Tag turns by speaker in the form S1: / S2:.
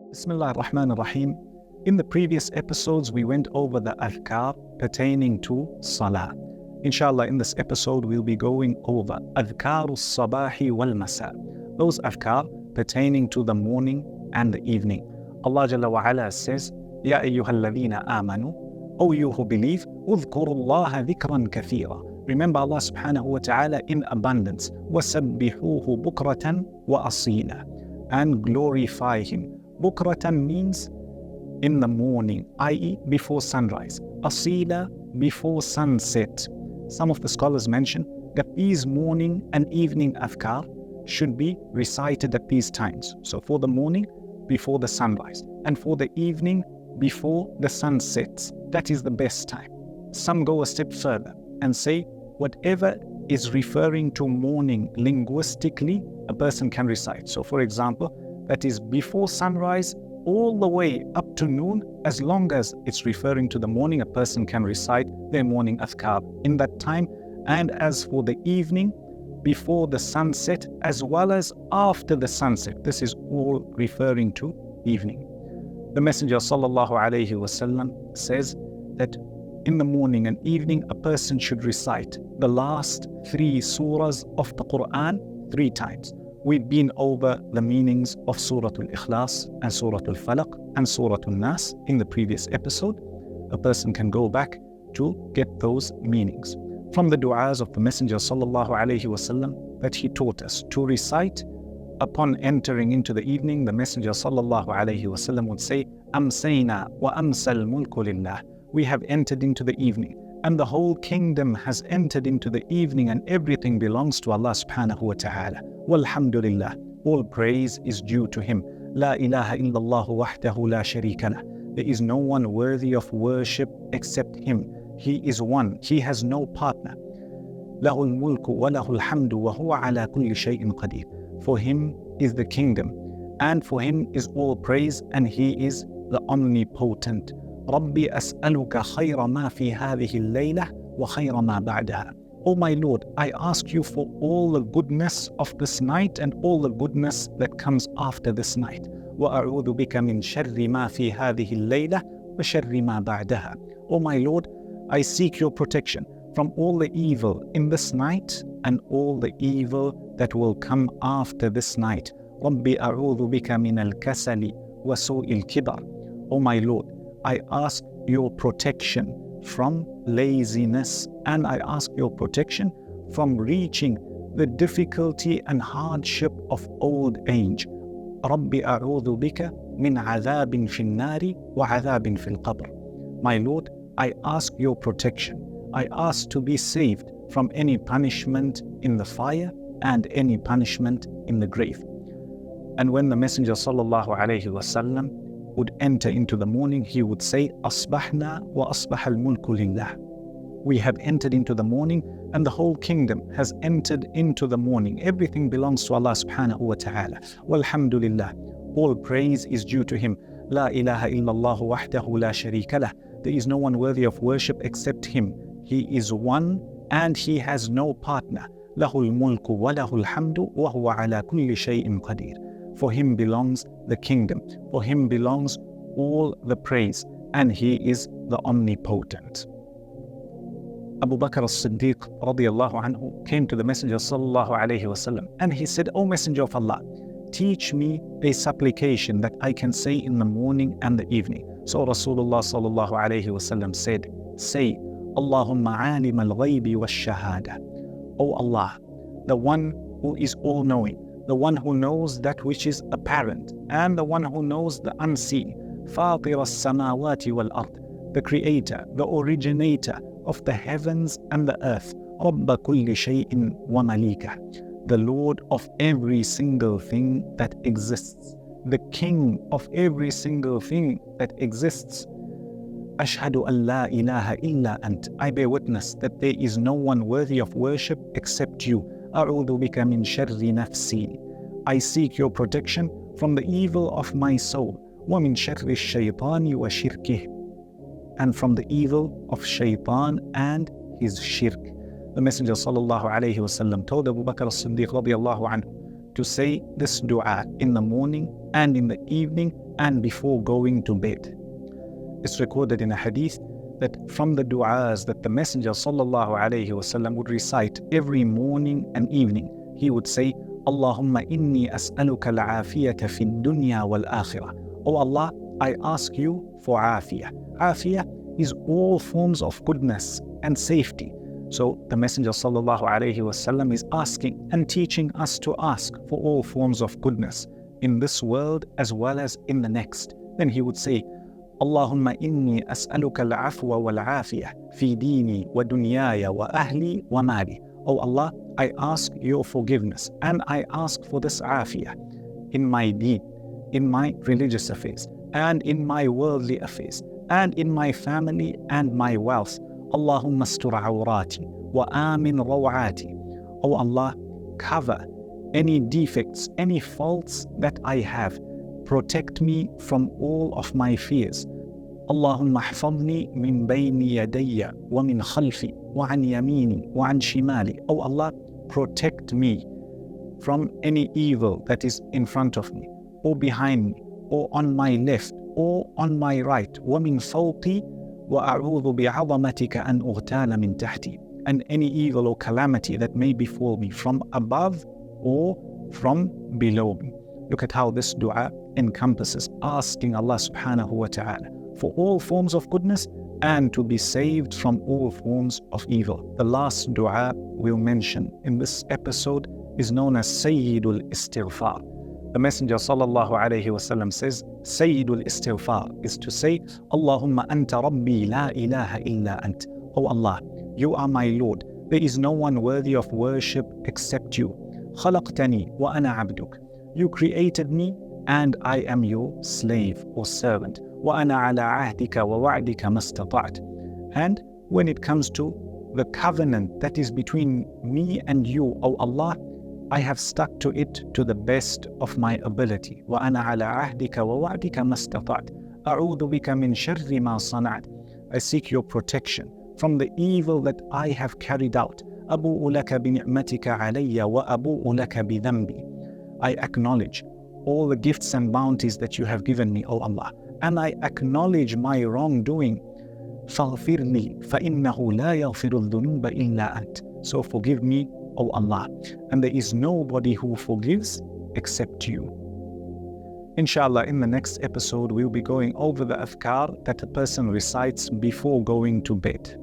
S1: Bismillah ar-Rahman ar-Rahim. In the previous episodes, we went over the adhkar pertaining to salah. Inshallah, in this episode, we'll be going over adhkar al-sabahi wal-masa. Those adhkar pertaining to the morning and the evening. Allah Jalla wa Ala says, Ya ayyuhalladhina amanu, O you who believe, udhkurullaha dhikran kathira. Remember Allah subhanahu wa ta'ala in abundance. وَسَبِّحُوهُ بُكْرَةً وَأَصِيلًا. And glorify Him. Bukratan means in the morning, i.e. before sunrise. Asila, before sunset. Some of the scholars mention that these morning and evening adhkar should be recited at these times. So for the morning, before the sunrise. And for the evening, before the sun sets. That is the best time. Some go a step further and say whatever is referring to morning linguistically, a person can recite. So for example, that is before sunrise all the way up to noon, as long as it's referring to the morning, a person can recite their morning adhkar in that time. And as for the evening, before the sunset as well as after the sunset, this is all referring to evening. The Messenger sallallahu alaihi wasallam says that in the morning and evening, a person should recite the last 3 surahs of the Quran 3 times. We've been over the meanings of Surah Al-Ikhlas and Surah Al-Falaq and Surah Al-Nas in the previous episode. A person can go back to get those meanings. From the du'as of the Messenger sallallahu alaihi wasallam that he taught us to recite upon entering into the evening, the Messenger sallallahu alaihi wasallam would say, Amsayna wa amsal mulku lillah. We have entered into the evening, and the whole kingdom has entered into the evening, and everything belongs to Allah subhanahu wa ta'ala. Walhamdulillah, all praise is due to Him. La ilaha illallah wahdahu la sharika lah. There is no one worthy of worship except Him. He is one, He has no partner. Lahul mulku wa lahul hamdu wa huwa ala kulli shay'in qadir. For Him is the kingdom, and for Him is all praise, and He is the omnipotent. ربي أسألك خير ما في هذه الليلة وخير ما بعدها. O my Lord, I ask you for all the goodness of this night and all the goodness that comes after this night. وأعوذ بك من شر ما في هذه الليلة وشر ما بعدها. O my Lord, I seek your protection from all the evil in this night and all the evil that will come after this night. ربي أعوذ بك من الكسل وسوء الكبر. O my Lord, I ask your protection from laziness, and I ask your protection from reaching the difficulty and hardship of old age. رَبِّ أَعُوذُ بِكَ مِنْ عَذَابٍ فِي النَّارِ وَعَذَابٍ فِي الْقَبْرِ. My Lord, I ask your protection. I ask to be saved from any punishment in the fire and any punishment in the grave. And when the Messenger sallallahu alaihi wasallam would enter into the morning, he would say, Asbahna wa asbah al-mulku lillah. We have entered into the morning, and the whole kingdom has entered into the morning. Everything belongs to Allah subhanahu wa ta'ala. Walhamdulillah. All praise is due to Him. La ilaha illallah wahdahu la sharika lah. There is no one worthy of worship except Him. He is one, and He has no partner. Lahul mulku wa lahul hamdu wa huwa ala kulli shay'in qadir. For Him belongs the kingdom. For Him belongs all the praise. And He is the omnipotent. Abu Bakr as-Siddiq radiyallahu anhu came to the Messenger sallallahu alayhi wasallam, and he said, O Messenger of Allah, teach me a supplication that I can say in the morning and the evening. So Rasulullah sallallahu alayhi wasallam said, say, Allahumma alim al-ghaybi wash-shahada. O Allah, the one who is all-knowing, the one who knows that which is apparent, and the one who knows the unseen. Fatir as-samawati wal-ard, the creator, the originator of the heavens and the earth. Rabba kulli shay'in wa malika, the Lord of every single thing that exists, the King of every single thing that exists. Ashhadu an la ilaha illa ant, I bear witness that there is no one worthy of worship except you. A'udhu bika min sharri nafsi, I seek your protection from the evil of my soul. Wa min sharri shaytani wa shirkih, and from the evil of shaytan and his shirk. The Messenger sallallahu alayhi wasallam told Abu Bakr as-Siddiq radiyallahu anhu to say this dua in the morning and in the evening and before going to bed. It's recorded in a hadith that from the du'as that the Messenger sallallahu alayhi wasallam would recite every morning and evening, he would say, Allahumma inni as'aluka al-afiyata fi dunya wal-akhirah. Oh Allah, I ask you for afiyah. Afiyah is all forms of goodness and safety. So the Messenger sallallahu alayhi wasallam is asking and teaching us to ask for all forms of goodness in this world as well as in the next. Then he would say, Allahumma inni as'aluka al-afwa wal-afiyah fi dini wa dunyaya wa ahli wa mali. Oh Allah, I ask your forgiveness and I ask for this afiyah in my deen, in my religious affairs, and in my worldly affairs, and in my family and my wealth. Allahumma astur awrati wa amin rawati. Oh Allah, cover any defects, any faults that I have. Protect me from all of my fears. Allahumma ahfadni min bayni yadayya wa min khalfi wa an yamini wa an shimali. Oh Allah, protect me from any evil that is in front of me, or behind me, or on my left, or on my right. Wa min fawqi wa a'udhu bi'azamatika an ughtala min tahti. And any evil or calamity that may befall me from above or from below me. Look at how this dua encompasses asking Allah subhanahu wa ta'ala for all forms of goodness and to be saved from all forms of evil. The last dua we'll mention in this episode is known as Sayyidul Istighfar. The Messenger sallallahu alayhi wasallam says, Sayyidul Istighfar is to say, Allahumma anta rabbi la ilaha illa ant. Oh Allah, you are my Lord. There is no one worthy of worship except you. Khalaqtani wa ana abduk. You created me and I am your slave or servant. وَأَنَا عَلَىٰ عَهْدِكَ وَوَعْدِكَ مَا اسْتَطَعْتُ. And when it comes to the covenant that is between me and you, O Allah, I have stuck to it to the best of my ability. وَأَنَا عَلَىٰ عَهْدِكَ وَوَعْدِكَ مَا اسْتَطَعْتُ. أَعُوذُ بِكَ مِنْ شَرِّ مَا صَنَعْتُ. I seek your protection from the evil that I have carried out. أَبُوءُ لَكَ بِنِعْمَتِكَ عَلَيَّ وَأَبُوءُ لَكَ بِذَنْبِي. I acknowledge all the gifts and bounties that you have given me, O Allah, and I acknowledge my wrongdoing. فَاغْفِرْ لِي فَإِنَّهُ لَا يَغْفِرُ الذُّنُوبَ إِلَّا أَنْتَ. So forgive me, O Allah, and there is nobody who forgives except you. Inshallah, in the next episode, we'll be going over the adhkar that a person recites before going to bed.